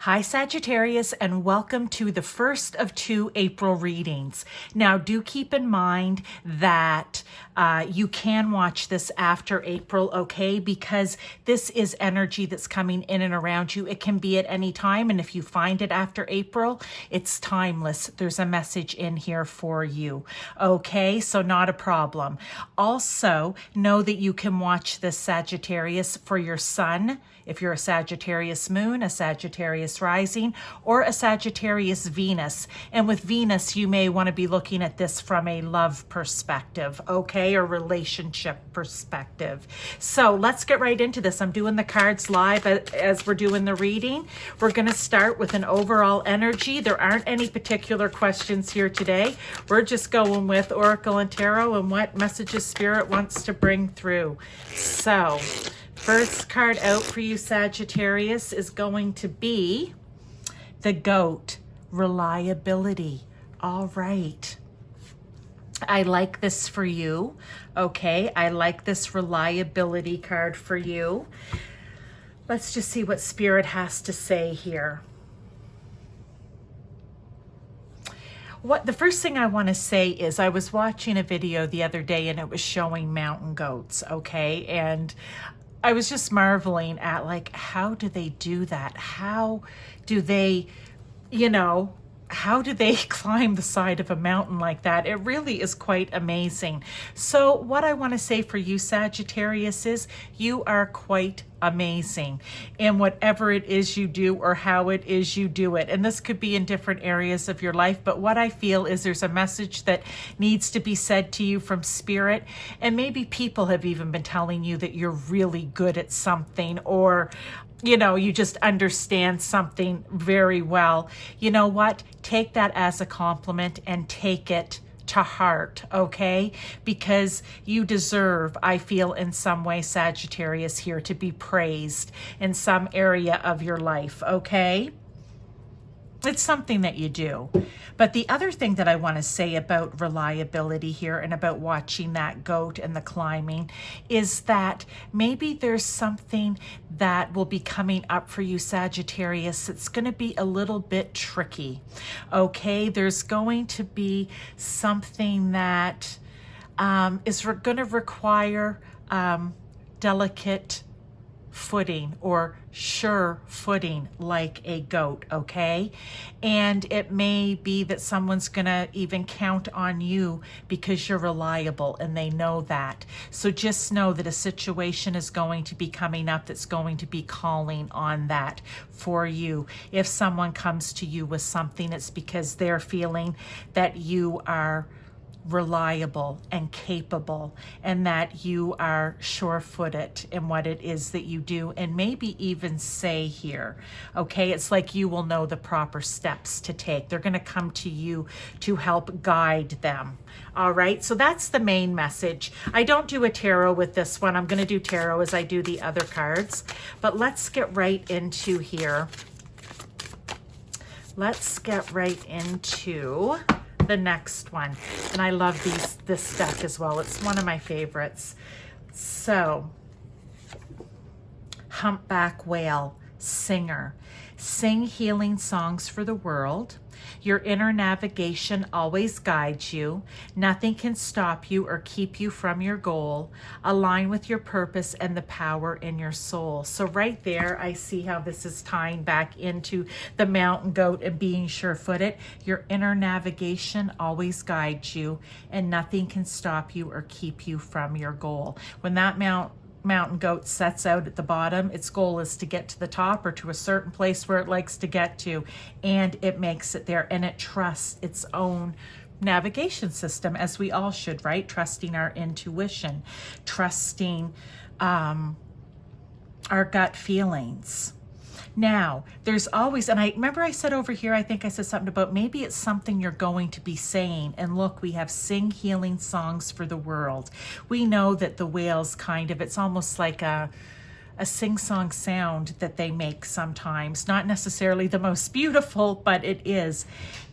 Hi Sagittarius, and welcome to the first of 2 April readings. Now do keep in mind that you can watch this after April, okay? Because this is energy that's coming in and around you. It can be at any time, and if you find it after April, it's timeless. There's a message in here for you, okay? So not a problem. Also, know that you can watch this Sagittarius for your sun, if you're a Sagittarius moon, a Sagittarius rising, or a Sagittarius Venus. And with Venus, you may want to be looking at this from a love perspective, okay, or relationship perspective. So let's get right into this. I'm doing the cards live as we're doing the reading. We're going to start with an overall energy. There aren't any particular questions here today. We're just going with Oracle and Tarot and what messages Spirit wants to bring through. So first card out for you, Sagittarius, is going to be the Goat, reliability. All right. I like this for you. Okay, I like this reliability card for you. Let's just see what Spirit has to say here. The first thing I want to say is I was watching a video the other day and it was showing mountain goats, okay? And I was just marveling at, like, how do they do that? How do they, how do they climb the side of a mountain like that? It really is quite amazing. So what I want to say for you, Sagittarius, is you are quite amazing in whatever it is you do or how it is you do it. And this could be in different areas of your life, but what I feel is there's a message that needs to be said to you from Spirit. And maybe people have even been telling you that you're really good at something, or you just understand something very well. You know what? Take that as a compliment and take it to heart, okay? Because you deserve, I feel in some way, Sagittarius, here to be praised in some area of your life, okay? It's something that you do. But the other thing that I want to say about reliability here and about watching that goat and the climbing is that maybe there's something that will be coming up for you, Sagittarius. It's going to be a little bit tricky, okay? There's going to be something that is going to require delicate footing or sure footing like a goat, okay? And it may be that someone's gonna even count on you because you're reliable and they know that. So just know that a situation is going to be coming up that's going to be calling on that for you. If someone comes to you with something, it's because they're feeling that you are reliable and capable and that you are sure-footed in what it is that you do, and maybe even say here, okay, it's like you will know the proper steps to take. They're going to come to you to help guide them. All right, so that's the main message. I don't do a tarot with this one. I'm going to do tarot as I do the other cards, but let's get right into here. Let's get right into the next one. And I love this deck as well. It's one of my favorites. So, Humpback Whale, singer. Sing healing songs for the world. Your inner navigation always guides you. Nothing can stop you or keep you from your goal. Align with your purpose and the power in your soul. So right there, I see how this is tying back into the mountain goat and being sure-footed. Your inner navigation always guides you, and nothing can stop you or keep you from your goal. When that mountain goat sets out at the bottom, its goal is to get to the top or to a certain place where it likes to get to, and it makes it there, and it trusts its own navigation system, as we all should, right? Trusting our intuition, trusting our gut feelings. Now, there's always, and I remember I said over here, I think I said something about maybe it's something you're going to be saying. And look, we have sing healing songs for the world. We know that the whale's kind of, it's almost like a a sing-song sound that they make sometimes. Not necessarily the most beautiful, but it is.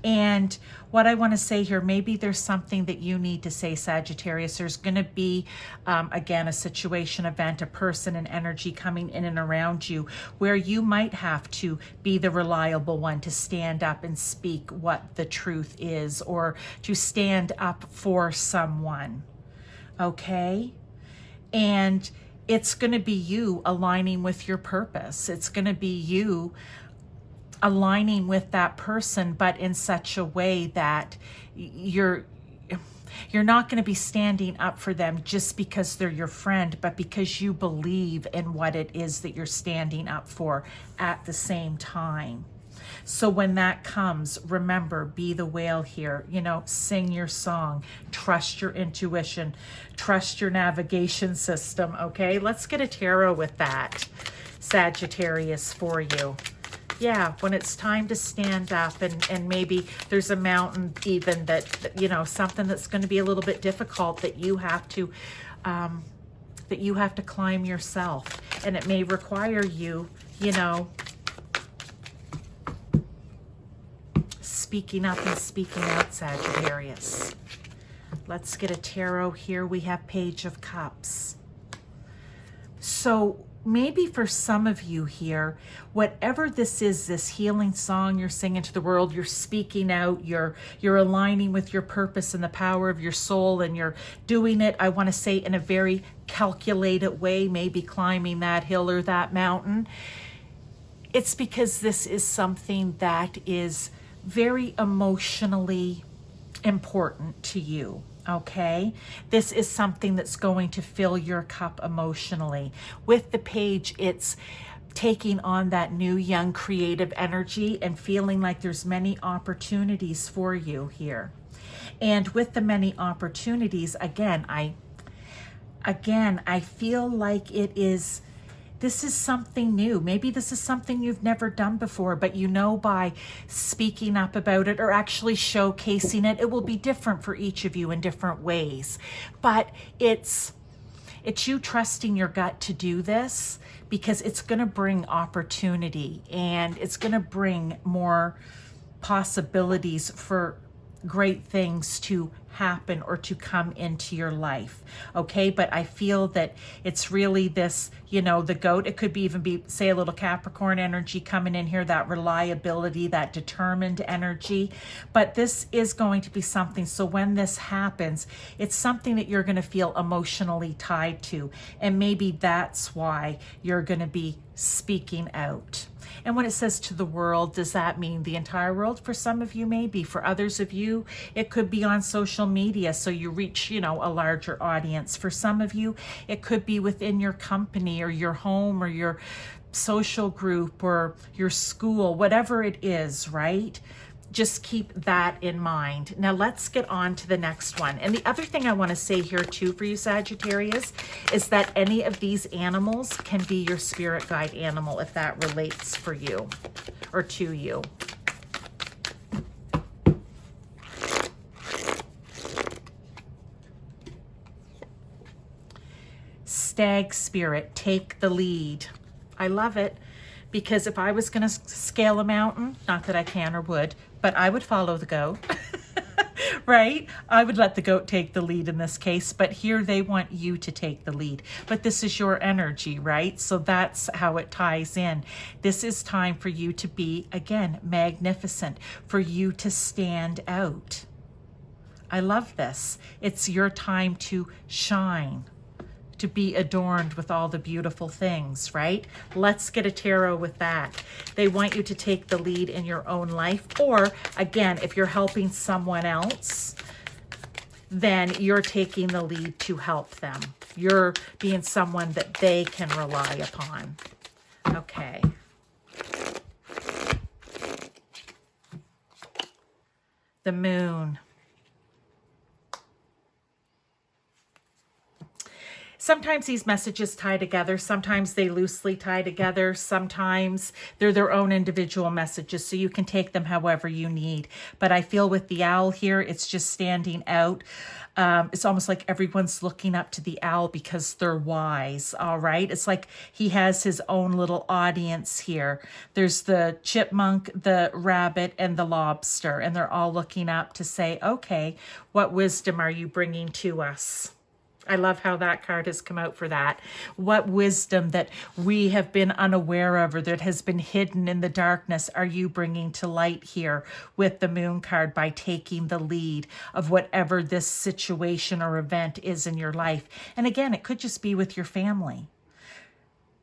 And what I want to say here, maybe there's something that you need to say, Sagittarius. There's going to be, again, a situation, event, a person, an energy coming in and around you where you might have to be the reliable one to stand up and speak what the truth is, or to stand up for someone. Okay? And it's going to be you aligning with your purpose. It's going to be you aligning with that person, but in such a way that you're not going to be standing up for them just because they're your friend, but because you believe in what it is that you're standing up for at the same time. So when that comes, remember, be the whale here, you know, sing your song, trust your intuition, trust your navigation system, okay? Let's get a tarot with that, Sagittarius, for you. Yeah, when it's time to stand up, and maybe there's a mountain even that, you know, something that's going to be a little bit difficult that you have to climb yourself. And it may require you, you know, speaking up and speaking out, Sagittarius. Let's get a tarot here. We have Page of Cups. So maybe for some of you here, whatever this is, this healing song you're singing to the world, you're speaking out, you're aligning with your purpose and the power of your soul, and you're doing it, I want to say, in a very calculated way, maybe climbing that hill or that mountain. It's because this is something that is very emotionally important to you. Okay, this is something that's going to fill your cup emotionally. With the page, it's taking on that new, young, creative energy and feeling like there's many opportunities for you here. And with the many opportunities, again, I feel like this is something new. Maybe this is something you've never done before, but you know, by speaking up about it or actually showcasing it, it will be different for each of you in different ways. But it's you trusting your gut to do this, because it's going to bring opportunity, and it's going to bring more possibilities for great things to happen or to come into your life. Okay, but I feel that it's really this, you know, the goat, it could be even be, say, a little Capricorn energy coming in here, that reliability, that determined energy. But this is going to be something, so when this happens, it's something that you're going to feel emotionally tied to, and maybe that's why you're going to be speaking out. And when it says to the world, does that mean the entire world? For some of you, maybe. For others of you, it could be on social media, so you reach, you know, a larger audience. For some of you, it could be within your company or your home or your social group or your school, whatever it is, right? Just keep that in mind. Now let's get on to the next one. And the other thing I want to say here too for you, Sagittarius, is that any of these animals can be your spirit guide animal if that relates for you or to you. Stag spirit, take the lead. I love it, because if I was going to scale a mountain, not that I can or would, but I would follow the goat, right? I would let the goat take the lead in this case, but here they want you to take the lead. But this is your energy, right? So that's how it ties in. This is time for you to be, again, magnificent, for you to stand out. I love this. It's your time to shine, to be adorned with all the beautiful things, right? Let's get a tarot with that. They want you to take the lead in your own life, or again, if you're helping someone else, then you're taking the lead to help them. You're being someone that they can rely upon. Okay. The Moon. sometimes these messages tie together. Sometimes they loosely tie together. Sometimes they're their own individual messages, so you can take them however you need. But I feel with the owl here, it's just standing out. It's almost like everyone's looking up to the owl because they're wise, all right? It's like he has his own little audience here. There's the chipmunk, the rabbit, and the lobster, and they're all looking up to say, okay, what wisdom are you bringing to us? I love how that card has come out for that. What wisdom that we have been unaware of or that has been hidden in the darkness are you bringing to light here with the Moon card by taking the lead of whatever this situation or event is in your life? And again, it could just be with your family.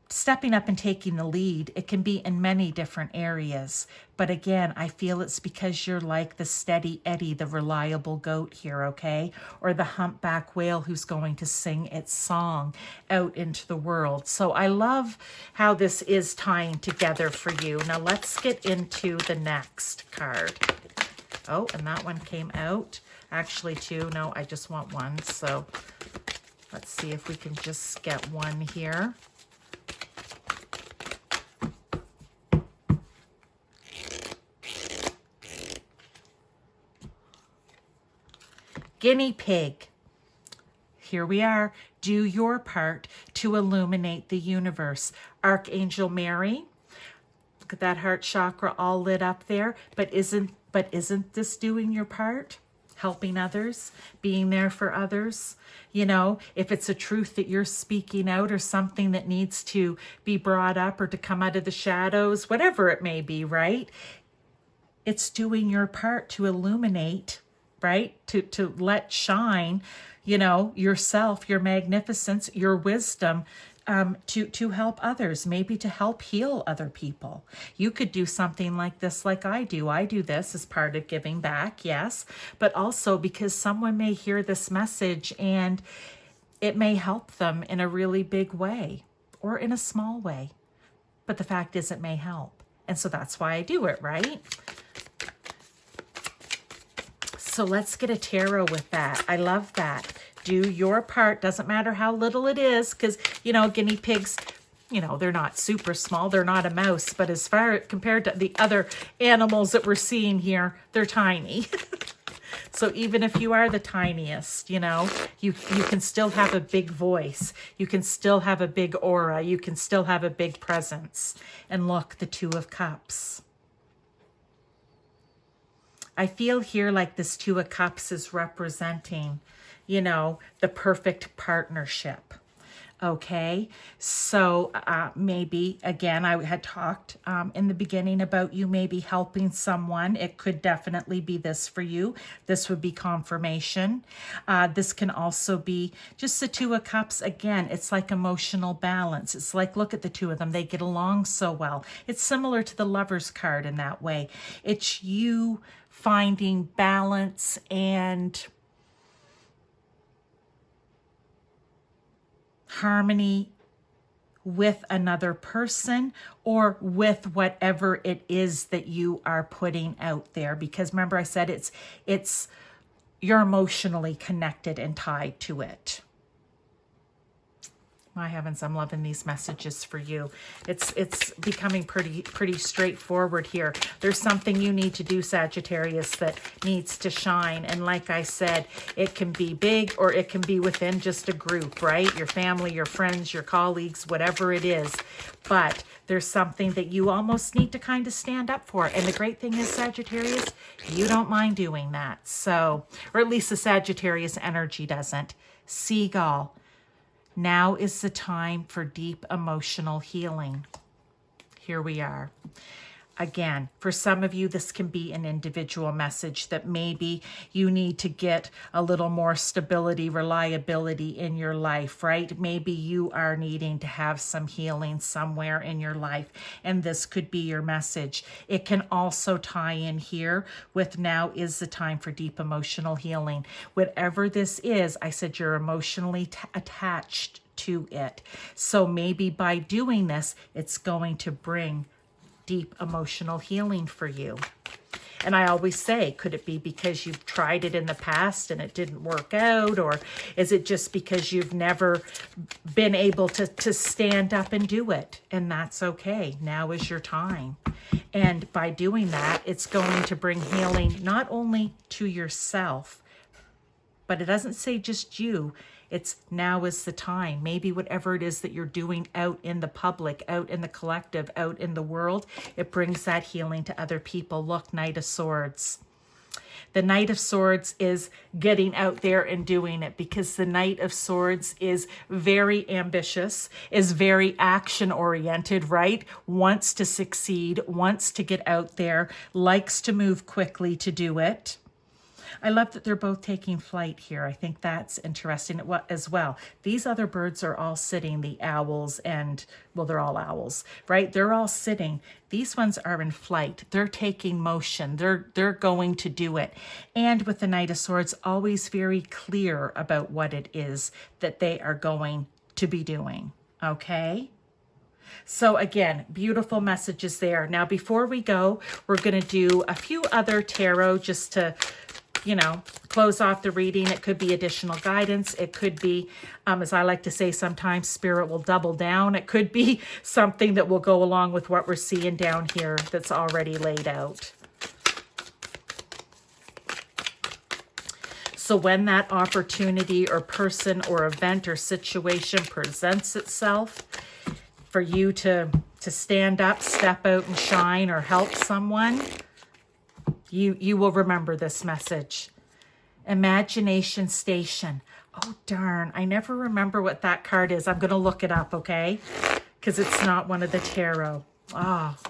Stepping up and taking the lead, it can be in many different areas. But again, I feel it's because you're like the steady Eddie, the reliable goat here, okay? Or the humpback whale who's going to sing its song out into the world. So I love how this is tying together for you. Now let's get into the next card. Oh, and that one came out. Actually, two. No, I just want one. So let's see if we can just get one here. Guinea pig. Here we are. Do your part to illuminate the universe. Archangel Mary. Look at that heart chakra all lit up there. But isn't this doing your part? Helping others, being there for others. You know, if it's a truth that you're speaking out or something that needs to be brought up or to come out of the shadows, whatever it may be, right? It's doing your part to illuminate, right? To let shine, you know, yourself, your magnificence, your wisdom, to help others, maybe to help heal other people. You could do something like this like I do. I do this as part of giving back, yes, but also because someone may hear this message and it may help them in a really big way or in a small way. But the fact is it may help. And so that's why I do it, right? So let's get a tarot with that. I love that. Do your part. Doesn't matter how little it is, because, you know, guinea pigs, you know, they're not super small. They're not a mouse. But as far compared to the other animals that we're seeing here, they're tiny. So even if you are the tiniest, you know, you can still have a big voice. You can still have a big aura. You can still have a big presence. And look, the Two of Cups. I feel here like this Two of Cups is representing, you know, the perfect partnership. Okay, so maybe, again, I had talked in the beginning about you maybe helping someone. It could definitely be this for you. This would be confirmation. This can also be just the Two of Cups. Again, it's like emotional balance. It's like, look at the two of them. They get along so well. It's similar to the Lover's card in that way. It's you finding balance and harmony with another person or with whatever it is that you are putting out there. Because remember I said it's you're emotionally connected and tied to it. My heavens, I'm loving these messages for you. It's becoming pretty straightforward here. There's something you need to do, Sagittarius, that needs to shine. And like I said, it can be big or it can be within just a group, right? Your family, your friends, your colleagues, whatever it is. But there's something that you almost need to kind of stand up for. And the great thing is, Sagittarius, you don't mind doing that. So, or at least the Sagittarius energy doesn't. Seagull. Now is the time for deep emotional healing. Here we are. Again, for some of you, this can be an individual message that maybe you need to get a little more stability, reliability in your life, right? Maybe you are needing to have some healing somewhere in your life, and this could be your message. It can also tie in here with now is the time for deep emotional healing. Whatever this is, I said you're emotionally attached to it. So maybe by doing this, it's going to bring deep emotional healing for you. And I always say, could it be because you've tried it in the past and it didn't work out? Or is it just because you've never been able to stand up and do it? And that's okay. Now is your time. And by doing that, it's going to bring healing not only to yourself, but it doesn't say just you. It's now is the time. Maybe whatever it is that you're doing out in the public, out in the collective, out in the world, it brings that healing to other people. Look, Knight of Swords. The Knight of Swords is getting out there and doing it, because the Knight of Swords is very ambitious, is very action-oriented, right? Wants to succeed, wants to get out there, likes to move quickly to do it. I love that they're both taking flight here. I think that's interesting as well. These other birds are all sitting, the owls and, well, they're all owls, right? They're all sitting. These ones are in flight. They're taking motion. They're going to do it. And with the Knight of Swords, always very clear about what it is that they are going to be doing, okay? So again, beautiful messages there. Now, before we go, we're going to do a few other tarot just to, you know, close off the reading. It could be additional guidance. It could be, as I like to say sometimes, Spirit will double down. It could be something that will go along with what we're seeing down here that's already laid out. So when that opportunity or person or event or situation presents itself for you to stand up, step out and shine, or help someone, you will remember this message. Imagination Station. Oh, darn. I never remember what that card is. I'm going to look it up, okay? Because it's not one of the tarot. Ah. Oh.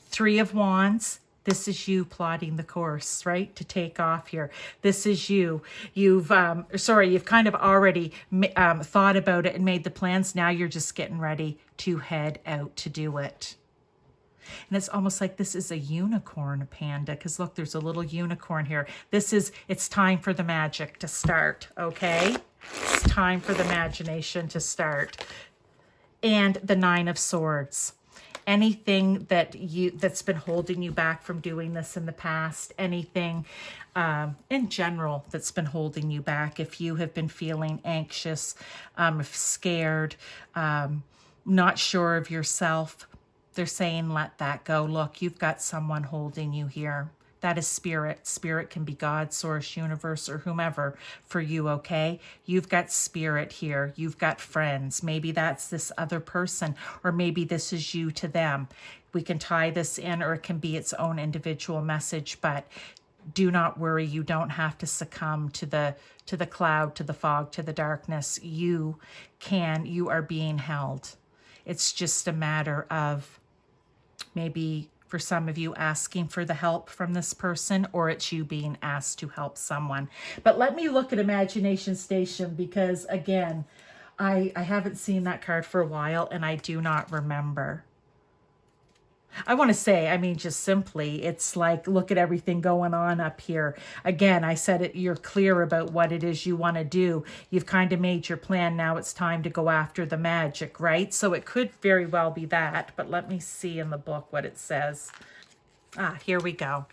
Three of Wands. This is you plotting the course, right? To take off here. This is you. You've kind of already thought about it and made the plans. Now you're just getting ready to head out to do it. And it's almost like this is a unicorn panda, because look, there's a little unicorn here. It's time for the magic to start, okay? It's time for the imagination to start. And the Nine of Swords. Anything that's been holding you back from doing this in the past, anything in general that's been holding you back. If you have been feeling anxious, scared, not sure of yourself, they're saying, let that go. Look, you've got someone holding you here. That is Spirit. Spirit can be God, Source, Universe, or whomever for you, okay? You've got Spirit here. You've got friends. Maybe that's this other person, or maybe this is you to them. We can tie this in, or it can be its own individual message, but do not worry. You don't have to succumb to the cloud, to the fog, to the darkness. You are being held. It's just a matter of maybe for some of you asking for the help from this person, or it's you being asked to help someone. But let me look at Imagination Station, because again, I haven't seen that card for a while and I do not remember. I want to say, I mean, just simply, it's like, look at everything going on up here. Again, I said it, you're clear about what it is you want to do. You've kind of made your plan. Now it's time to go after the magic, right? So it could very well be that, but let me see in the book what it says. Ah, here we go.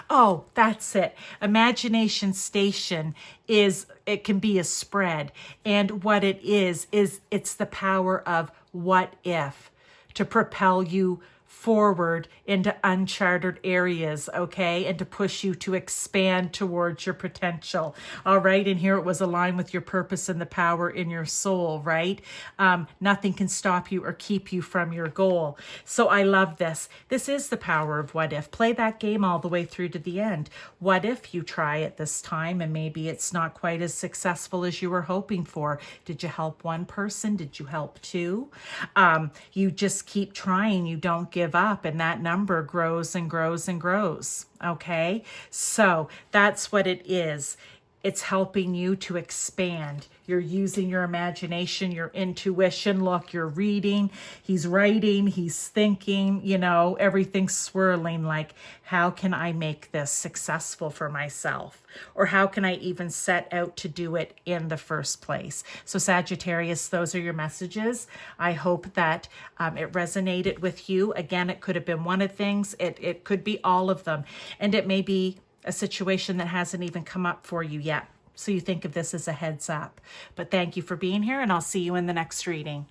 Oh, that's it. Imagination Station it can be a spread. And what it is it's the power of what if, to propel you forward into uncharted areas, okay, and to push you to expand towards your potential. All right, and here it was aligned with your purpose and the power in your soul, right? Nothing can stop you or keep you from your goal. So I love this. This is the power of what if. Play that game all the way through to the end. What if you try it this time and maybe it's not quite as successful as you were hoping for? Did you help one person? Did you help two? You just keep trying. You don't give up, and that number grows and grows and grows. Okay, so that's what it is. It's helping you to expand. You're using your imagination, your intuition. Look, you're reading, he's writing, he's thinking, you know, everything's swirling like, how can I make this successful for myself? Or how can I even set out to do it in the first place? So Sagittarius, those are your messages. I hope that it resonated with you. Again, it could have been one of things. It could be all of them. And it may be a situation that hasn't even come up for you yet. So you think of this as a heads up. But thank you for being here, and I'll see you in the next reading.